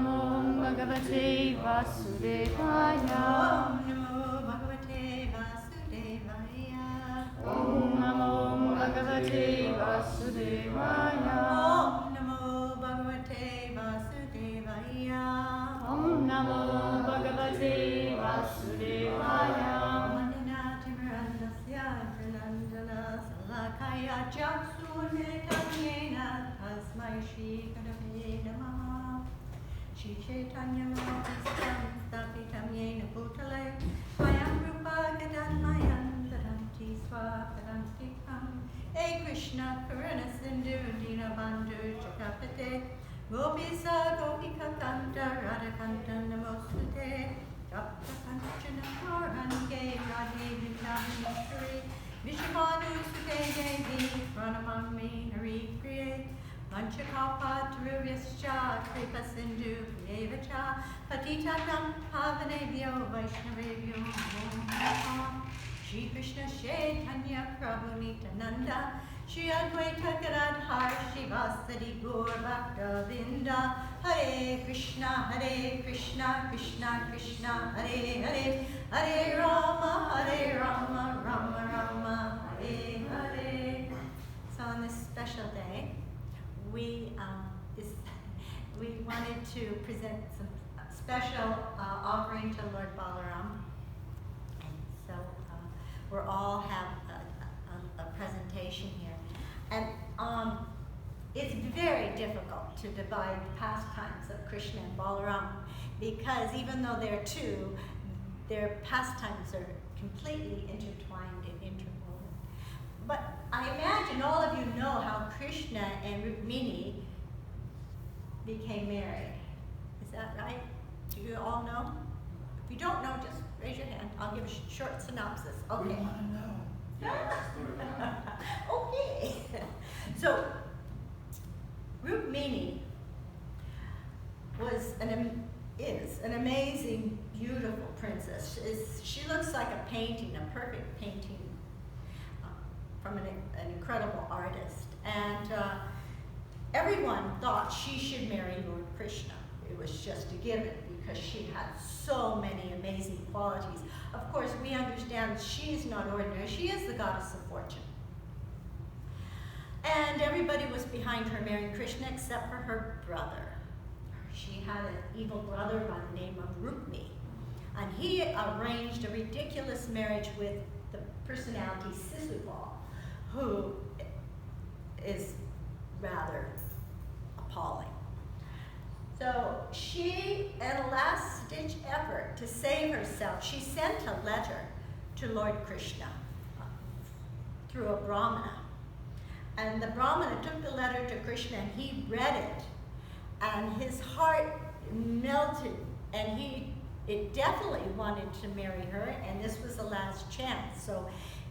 Namo Bhagavate Vasudevaya. Om Namo Bhagavate Vasudevaya. Om Namo Bhagavate Vasudevaya. Om Namo Bhagavate Vasudevaya. Mandana Timarandasya Pralandana Salakaya Jaksunetanyena Tasmai Shri Kadave Namaha. Shri Chaitanya Mahaprastham Stapitam Yena Bhutale Mayam Rupa Gadanmayam Tadanti Swakadantikam. Hey Krishna Karuna Sindhu Dinabandhu Chakapate Gopisa Gopika Kanta Radhakanta Namostate Tapta Kanchana Karange Radhe Vindhamishri Vishvanu Sute Devi Pranamami Hari Priye Panchakalpa Taruryascha Kripa Sindhu Priyevacha Patitanam Pavanebhyo Vaishnavebhyo Namo Namaha. Shri Krishna Chaitanya Prabhu Nityananda Shri Advaita Gadadhar Shivasadi Gaur Bhaktavinda. Hare Krishna Krishna Krishna Hare Hare, Hare Rama Rama Rama Hare Hare. So on this special day, we wanted to present some special offering to Lord Balaram. So we'll all have a presentation here. And it's very difficult to divide the pastimes of Krishna and Balaram because even though they're two, their pastimes are completely intertwined and interwoven. But I imagine all of you know how Krishna and Rukmini became married. Is that right? Do you all know? If you don't know, just raise your hand. I'll give a short synopsis. Okay. We want to know. Okay. So, Rukmini is an amazing, beautiful princess. She looks like a painting, a perfect painting from an incredible artist. And everyone thought she should marry Lord Krishna. It was just a given because she had so many amazing qualities. Of course, we understand she's not ordinary. She is the goddess of fortune. And everybody was behind her marrying Krishna except for her brother. She had an evil brother by the name of Rukmi. And he arranged a ridiculous marriage with the personality Sisupal, who is rather appalling. So she, in a last-ditch effort to save herself, she sent a letter to Lord Krishna through a Brahmana. And the Brahmana took the letter to Krishna and he read it. And his heart melted and it definitely wanted to marry her, and this was the last chance. So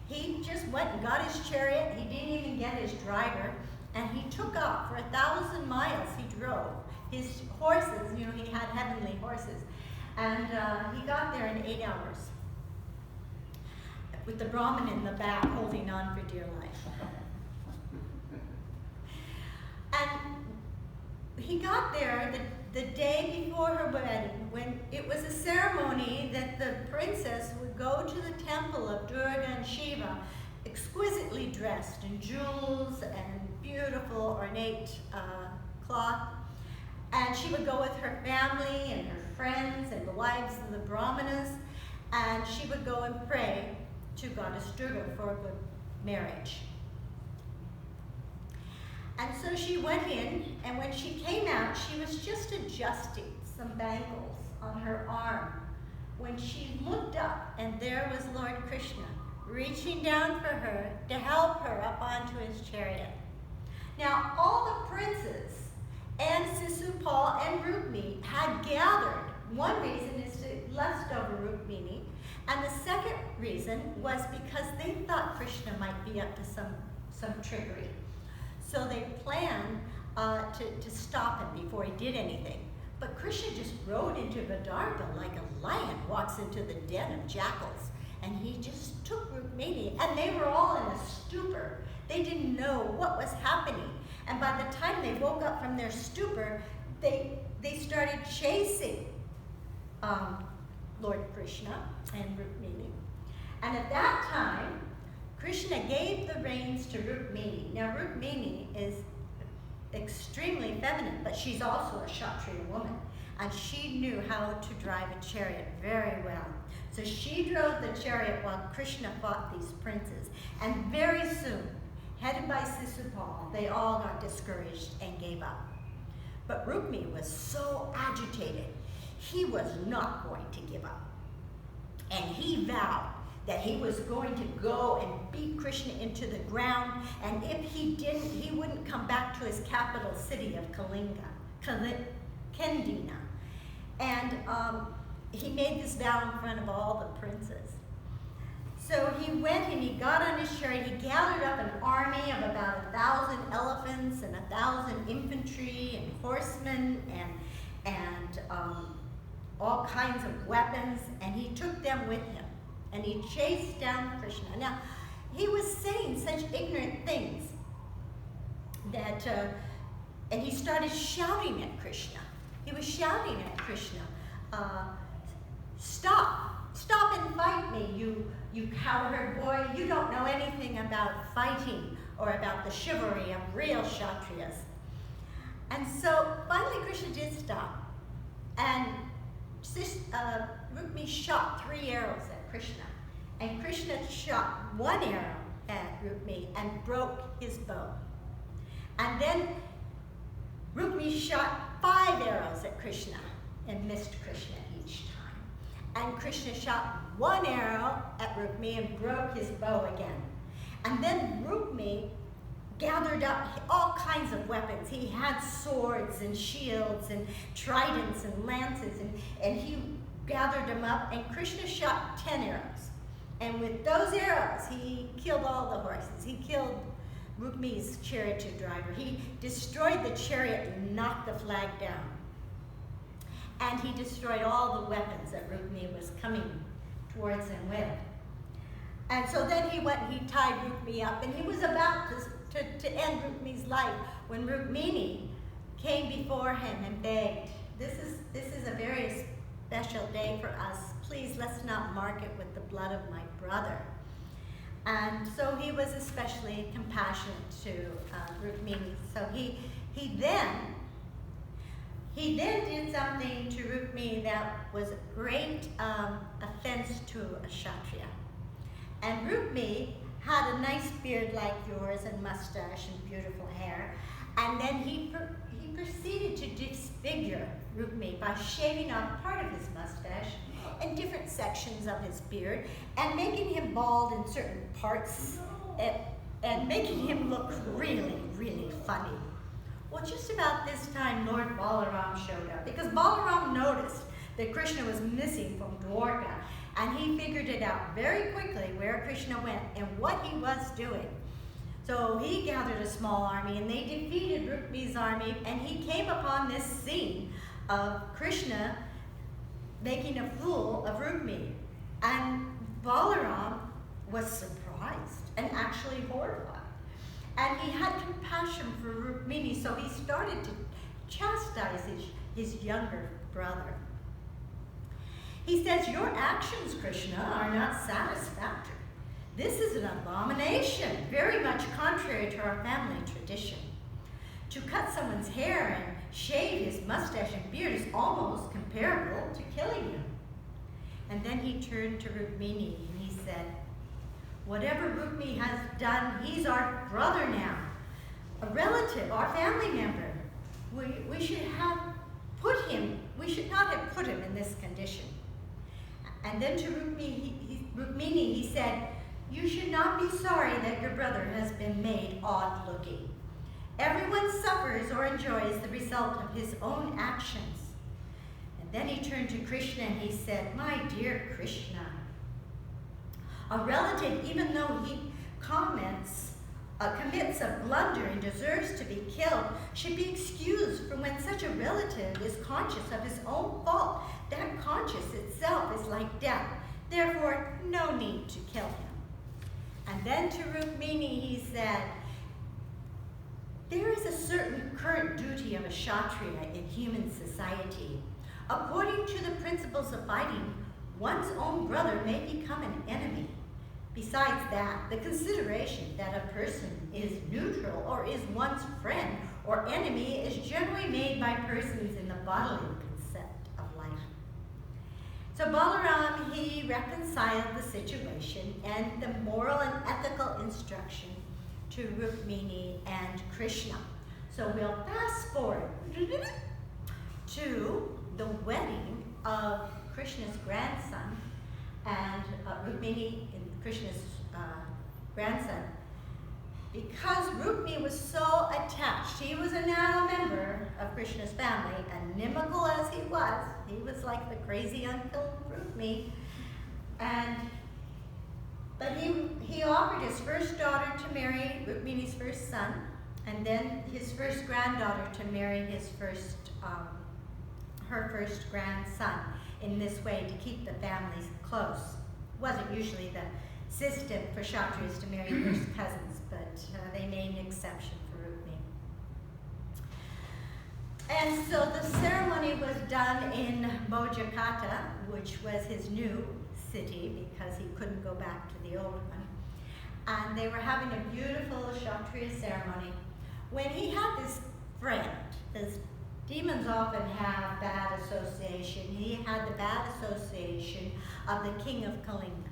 he just went and got his chariot. He didn't even get his driver, and he took off for 1,000 miles. He drove his horses. You know, he had heavenly horses, and he got there in 8 hours with the Brahmin in the back holding on for dear life. And he got there the day before her wedding, when it was a ceremony that the princess would go to the temple of Durga and Shiva, exquisitely dressed in jewels and beautiful ornate cloth. And she would go with her family and her friends and the wives of the Brahmanas, and she would go and pray to Goddess Durga for a good marriage. And so she went in, and when she came out, she was just adjusting some bangles on her arm when she looked up, and there was Lord Krishna reaching down for her to help her up onto his chariot. Now, all the princes and Sisupal and Rukmini had gathered. One reason is to lust over Rukmini, and the second reason was because they thought Krishna might be up to some trickery. So they planned to stop him before he did anything. But Krishna just rode into Vidarka like a lion walks into the den of jackals. And he just took Rukmini, and they were all in a stupor. They didn't know what was happening. And by the time they woke up from their stupor, they started chasing Lord Krishna and Rukmini. And at that time, Krishna gave the reins to Rukmini. Now, Rukmini is extremely feminine, but she's also a Kshatriya woman. And she knew how to drive a chariot very well. So she drove the chariot while Krishna fought these princes. And very soon, headed by Sisupal, they all got discouraged and gave up. But Rukmini was so agitated, he was not going to give up. And he vowed that he was going to go and beat Krishna into the ground, and if he didn't, he wouldn't come back to his capital city of Kendina. And he made this vow in front of all the princes. So he went and he got on his chariot. He gathered up an army of about 1,000 elephants and 1,000 infantry and horsemen and all kinds of weapons, and he took them with him. And he chased down Krishna. Now, he was saying such ignorant things that, and he started shouting at Krishna. He was shouting at Krishna, stop and fight me, you cowherd boy. You don't know anything about fighting or about the chivalry of real Kshatriyas. And so finally Krishna did stop. And Rukmini shot 3 arrows at Krishna. And Krishna shot 1 arrow at Rukmini and broke his bow. And then Rukmini shot 5 arrows at Krishna and missed Krishna each time. And Krishna shot 1 arrow at Rukmini and broke his bow again. And then Rukmini gathered up all kinds of weapons. He had swords and shields and tridents and lances, and he gathered them up, and Krishna shot 10 arrows. And with those arrows, he killed all the horses. He killed Rukmini's chariot driver. He destroyed the chariot and knocked the flag down. And he destroyed all the weapons that Rukmini was coming towards him with. And so then he went and he tied Rukmini up, and he was about to end Rukmini's life when Rukmini came before him and begged, this is a very special day for us. Please, let's not mark it with the blood of my brother. And so he was especially compassionate to Rukmini. So he then did something to Rukmini that was a great offense to a Kshatriya. And Rukmini had a nice beard like yours and mustache and beautiful hair. And then he proceeded to disfigure Rukmini by shaving off part of his mustache and different sections of his beard and making him bald in certain parts and making him look really, really funny. Well, just about this time, Lord Balaram showed up because Balaram noticed that Krishna was missing from Dwarka, and he figured it out very quickly where Krishna went and what he was doing. So he gathered a small army, and they defeated Rukmini's army, and he came upon this scene of Krishna making a fool of Rukmini. And Balaram was surprised and actually horrified. And he had compassion for Rukmini, so he started to chastise his younger brother. He says, your actions, Krishna, are not satisfactory. This is an abomination, very much contrary to our family tradition. To cut someone's hair and shave his mustache and beard is almost comparable to killing him. And then he turned to Rukmini and he said, whatever Rukmini has done, he's our brother now, a relative, our family member. We should not have put him in this condition. And then to Rukmini, he said, you should not be sorry that your brother has been made odd looking. Everyone suffers or enjoys the result of his own actions. And then he turned to Krishna and he said, my dear Krishna, a relative, even though he commits a blunder and deserves to be killed, should be excused from when such a relative is conscious of his own fault. That conscience itself is like death. Therefore, no need to kill him. And then to Rukmini he said, There is a certain current duty of a Kshatriya in human society. According to the principles of fighting, one's own brother may become an enemy. Besides that, the consideration that a person is neutral or is one's friend or enemy is generally made by persons in the bodily concept of life. So Balaram, he reconciled the situation and the moral and ethical instruction to Rukmini and Krishna. So we'll fast forward to the wedding of Krishna's grandson and Rukmini and Krishna's grandson. Because Rukmini was so attached, he was now a member of Krishna's family, and inimical as he was like the crazy uncle Rukmini. But he offered his first daughter to marry Rukmini's first son, and then his first granddaughter to marry her first grandson. In this way, to keep the families close. It wasn't usually the system for Kshatriyas to marry first cousins, but they made an exception for Rukmini. And so the ceremony was done in Mojakata, which was his new city because he couldn't go back to the old one. And they were having a beautiful Kshatriya ceremony when he had this friend. This demons often have bad association. He had the bad association of the king of Kalinga.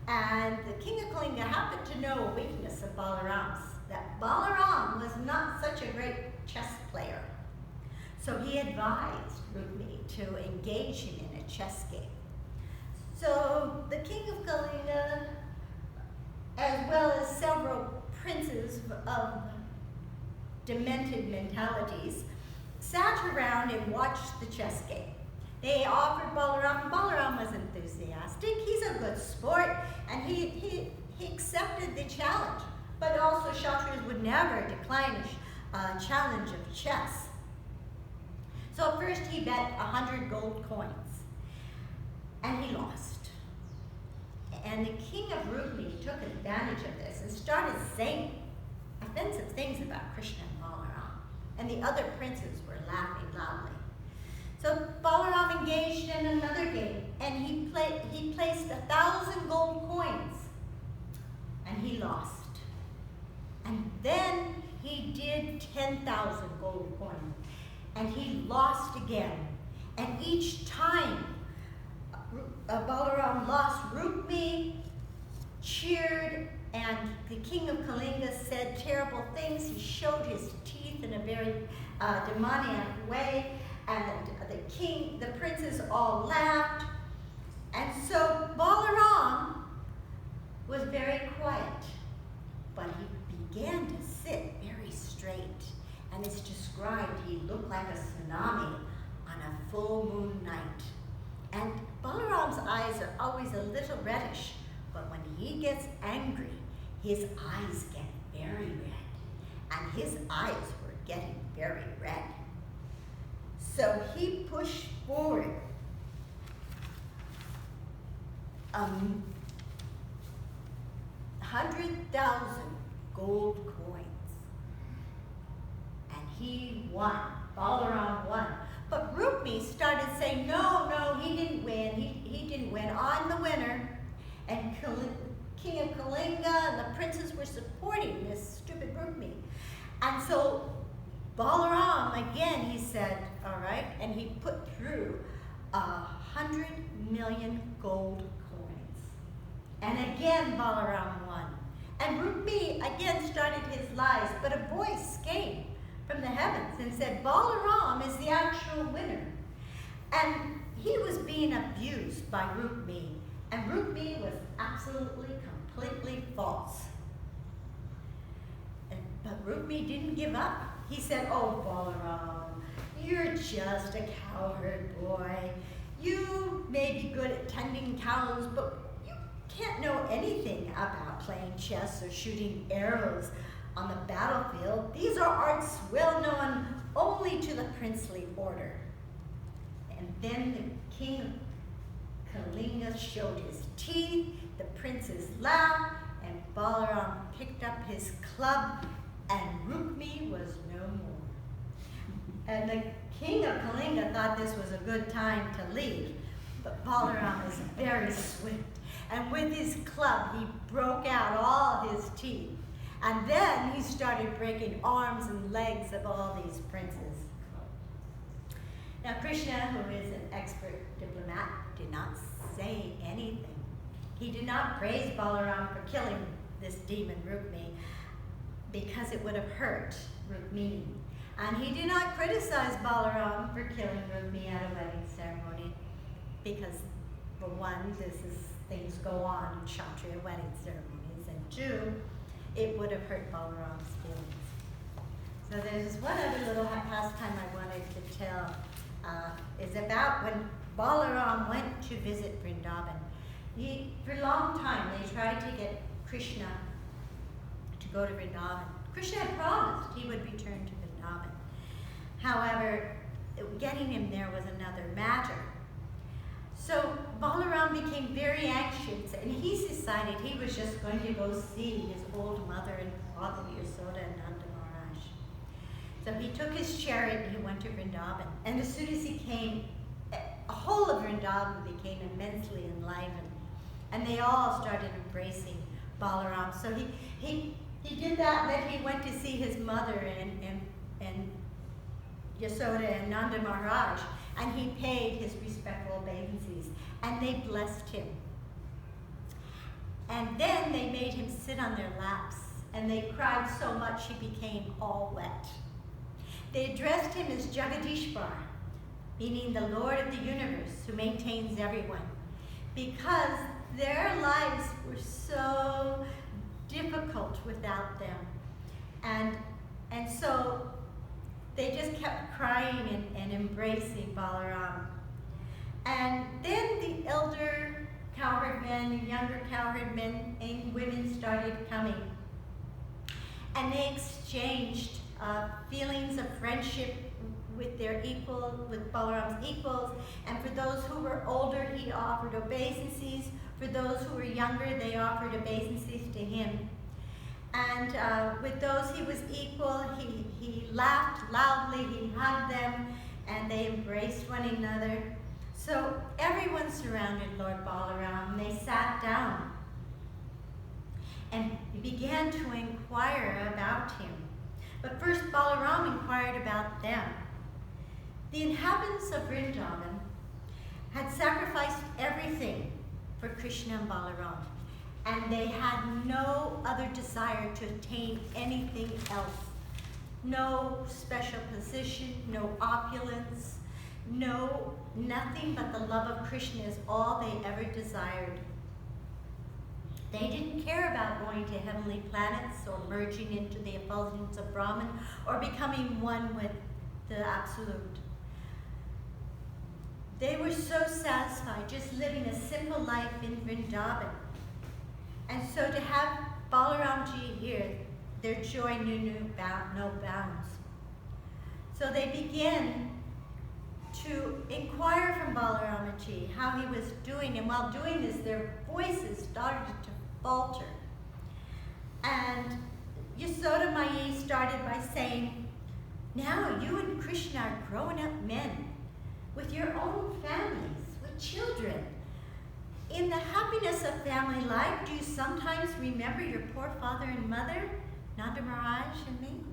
And the king of Kalinga happened to know a weakness of Balaram's, that Balaram was not such a great chess player. So he advised Rukmini to engage him in a chess game. So the king of Kalinga, as well as several princes of demented mentalities, sat around and watched the chess game. They offered Balaram. Balaram was enthusiastic. He's a good sport, and he accepted the challenge. But also, Kshatriyas would never decline a challenge of chess. So first he bet 100 gold coins, and he lost. And the king of Rukmini took advantage of this and started saying offensive things about Krishna and Balaram. And the other princes were laughing loudly. So Balaram engaged in another game, and he placed 1,000 gold coins, and he lost. And then he did 10,000 gold coins, and he lost again. And each time Balaram lost, Rukmini cheered, and the king of Kalinga said terrible things. He showed his teeth in a very demoniac way, and the princes all laughed. And so Balaram was very quiet, but he began to sit very straight. And it's described he looked like a tsunami on a full moon night. And Balaram's eyes are always a little reddish, but when he gets angry, his eyes get very red. And his eyes were getting very red. So he pushed forward 100,000 gold coins. And he won. Balaram won. But Rukmini started saying, no, he didn't win. He didn't win. I'm the winner. And King of Kalinga and the princes were supporting this stupid Rukmini. And so Balaram, again, he said, all right, and he put through 100 million gold coins. And again, Balaram won. And Rukmini again started his lies, but a voice came from the heavens and said, Balaram is the actual winner. And he was being abused by Rukmini, and Rukmini was absolutely, completely false. But Rukmini didn't give up. He said, oh, Balaram, you're just a cowherd boy. You may be good at tending cows, but you can't know anything about playing chess or shooting arrows on the battlefield. These are arts well known only to the princely order. And then the king of Kalinga showed his teeth, the princes laughed, and Balaram picked up his club and Rukmi was no more. And the king of Kalinga thought this was a good time to leave, but Balaram is very swift. And with his club, he broke out all his teeth. And then he started breaking arms and legs of all these princes. Now Krishna, who is an expert diplomat, did not say anything. He did not praise Balaram for killing this demon Rukmi because it would have hurt Rukmini. And he did not criticize Balaram for killing Rukmi at a wedding ceremony because, for one, things go on in Kshatriya wedding ceremonies, and two, it would have hurt Balaram's feelings. So there's one other little pastime I wanted to tell. Is about when Balaram went to visit Vrindavan. For a long time, they tried to get Krishna to go to Vrindavan. Krishna had promised he would return to Vrindavan. However, getting him there was another matter. So Balaram became very anxious, and he decided he was just going to go see his old mother and father, Yasoda and Nanda Maharaj. So he took his chariot and he went to Vrindavan. And as soon as he came, the whole of Vrindavan became immensely enlivened. And they all started embracing Balaram. So he did that, and then he went to see his mother and Yasoda and Nanda Maharaj. And he paid his respectful obeisances. And they blessed him. And then they made him sit on their laps. And they cried so much he became all wet. They addressed him as Jagadishvar, meaning the Lord of the universe who maintains everyone, because their lives were so difficult without them. And so they just kept crying and embracing Balaram. And then the elder cowherd men and younger cowherd men and women started coming. And they exchanged feelings of friendship with their with Balaram's equals. And for those who were older, he offered obeisances. For those who were younger, they offered obeisances to him. And with those he was equal, he laughed loudly, he hugged them, and they embraced one another. So everyone surrounded Lord Balaram, and they sat down and began to inquire about him. But first Balaram inquired about them. The inhabitants of Vrindavan had sacrificed everything for Krishna and Balaram, and they had no other desire to attain anything else. No special position, no opulence, nothing but the love of Krishna is all they ever desired. They didn't care about going to heavenly planets or merging into the effulgence of Brahman or becoming one with the Absolute. They were so satisfied just living a simple life in Vrindavan. And so to have Balaramji here, their joy knew no bounds. So they began to inquire from Balaramji how he was doing, and while doing this, their voices started to falter. And Yasoda Mai started by saying, "Now you and Krishna are grown-up men with your own families, with children. In the happiness of family life, do you sometimes remember your poor father and mother, Nanda Maharaj and me?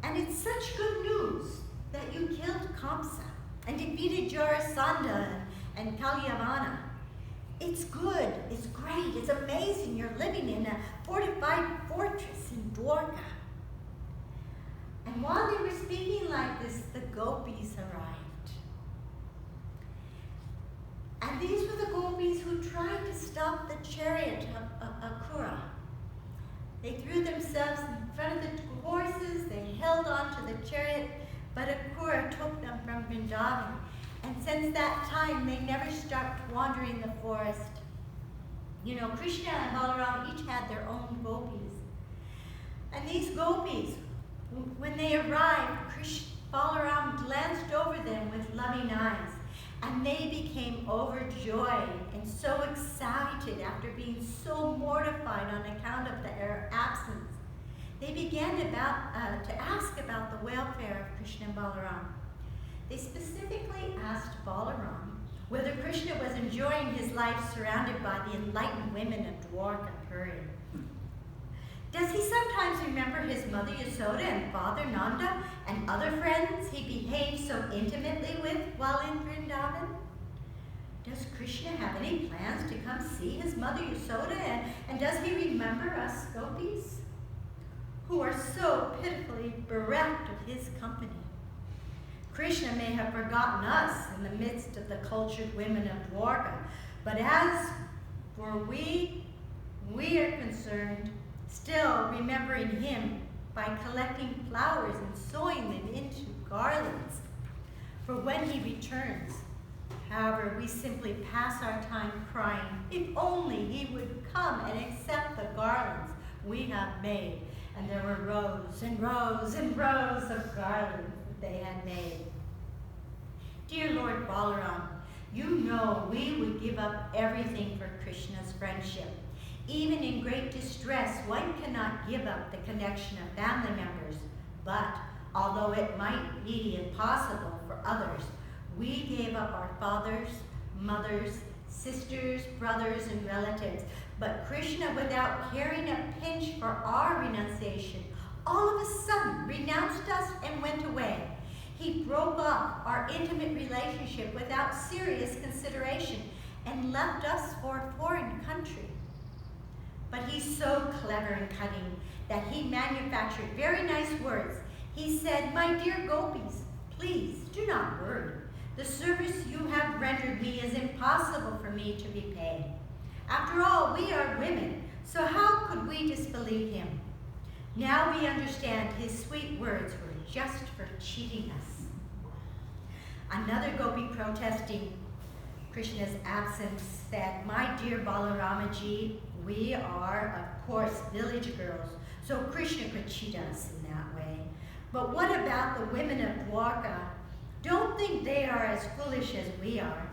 And it's such good news that you killed Kamsa and defeated Jarasandha and Kalyavana. It's good, it's great, it's amazing. You're living in a fortified fortress in Dwarka." And while they were speaking like this, the gopis arrived. And these were the gopis who tried to stop the chariot of Akura. They threw themselves in front of the horses, they held on to the chariot, but Akura took them from Vrindavan. And since that time, they never stopped wandering the forest. You know, Krishna and Balaram each had their own gopis. And these gopis, when they arrived, Balaram glanced over them with loving eyes. And they became overjoyed and so excited after being so mortified on account of their absence. they began to ask about the welfare of Krishna and Balaram. They specifically asked Balaram whether Krishna was enjoying his life surrounded by the enlightened women of Dwarkapuri. Does he sometimes remember his mother Yasoda and father Nanda and other friends he behaved so intimately with while in Vrindavan? Does Krishna have any plans to come see his mother Yasoda, and does he remember us gopis, who are so pitifully bereft of his company? Krishna may have forgotten us in the midst of the cultured women of Dwarka, but as for we are concerned, still remembering him by collecting flowers and sewing them into garlands for when he returns. However, we simply pass our time crying, if only he would come and accept the garlands we have made. And there were rows and rows and rows of garlands that they had made. Dear Lord Balaram, you know we would give up everything for Krishna's friendship. Even in great distress, one cannot give up the connection of family members. But although it might be impossible for others, we gave up our fathers, mothers, sisters, brothers, and relatives. But Krishna, without caring a pinch for our renunciation, all of a sudden renounced us and went away. He broke off our intimate relationship without serious consideration and left us for a foreign country. But he's so clever and cunning that he manufactured very nice words. He said, "My dear gopis, please do not worry. The service you have rendered me is impossible for me to repay. After all, we are women, so how could we disbelieve him? Now we understand his sweet words were just for cheating us." Another gopi protesting Krishna's absence said, "My dear Balaramaji, we are, of course, village girls, so Krishna could cheat us in that way. But what about the women of Dwarka? Don't think they are as foolish as we are.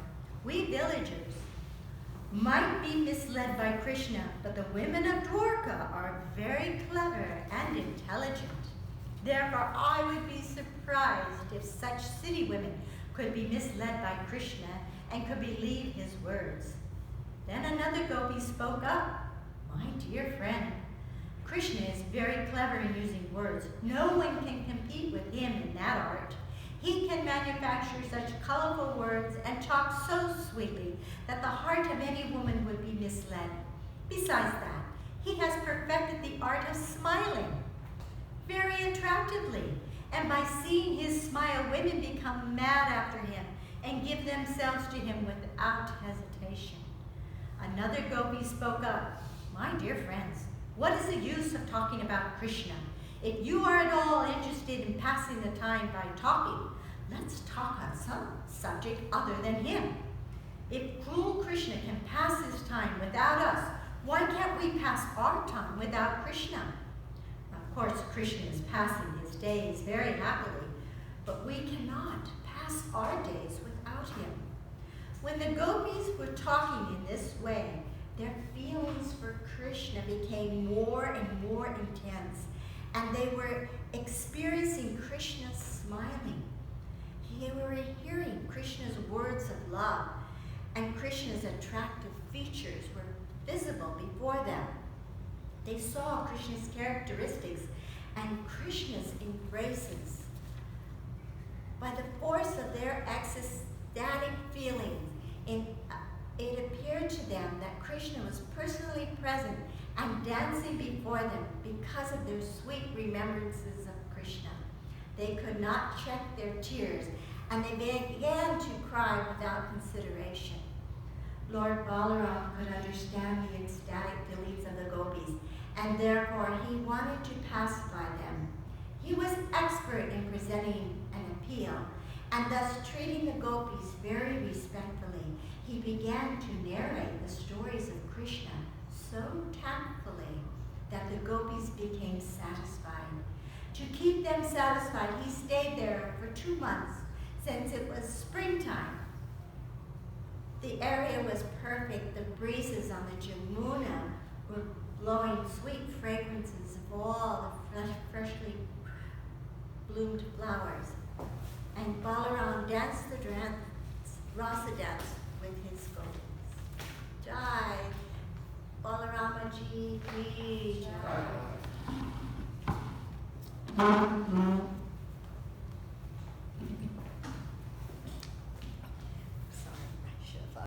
We villagers might be misled by Krishna, but the women of Dwarka are very clever and intelligent. Therefore, I would be surprised if such city women could be misled by Krishna and could believe his words." Then another gopi spoke up. "My dear friend, Krishna is very clever in using words. No one can compete with him in that art. He can manufacture such colorful words and talk so sweetly that the heart of any woman would be misled. Besides that, he has perfected the art of smiling very attractively, and by seeing his smile, women become mad after him and give themselves to him without hesitation." Another gopi spoke up. "My dear friends, what is the use of talking about Krishna? If you are at all interested in passing the time by talking, let's talk on some subject other than him. If cruel Krishna can pass his time without us, why can't we pass our time without Krishna? Of course, Krishna is passing his days very happily, but we cannot pass our days without him." When the gopis were talking in this way, their feelings for Krishna became more and more intense, and they were experiencing Krishna's smiling. They were hearing Krishna's words of love, and Krishna's attractive features were visible before them. They saw Krishna's characteristics and Krishna's embraces. By the force of their ecstatic feelings, it appeared to them that Krishna was personally present and dancing before them because of their sweet remembrances of Krishna. They could not check their tears, and they began to cry without consideration. Lord Balaram could understand the ecstatic feelings of the gopis, and therefore he wanted to pacify them. He was expert in presenting an appeal, and thus treating the gopis very respectfully. He began to narrate the stories of Krishna so tactfully that the gopis became satisfied. To keep them satisfied, he stayed there for 2 months, since it was springtime. The area was perfect. The breezes on the Jamuna were blowing sweet fragrances of all the freshly bloomed flowers. And Balaram danced the rasa dance with his gopis. Jai, Balaramaji ki jai.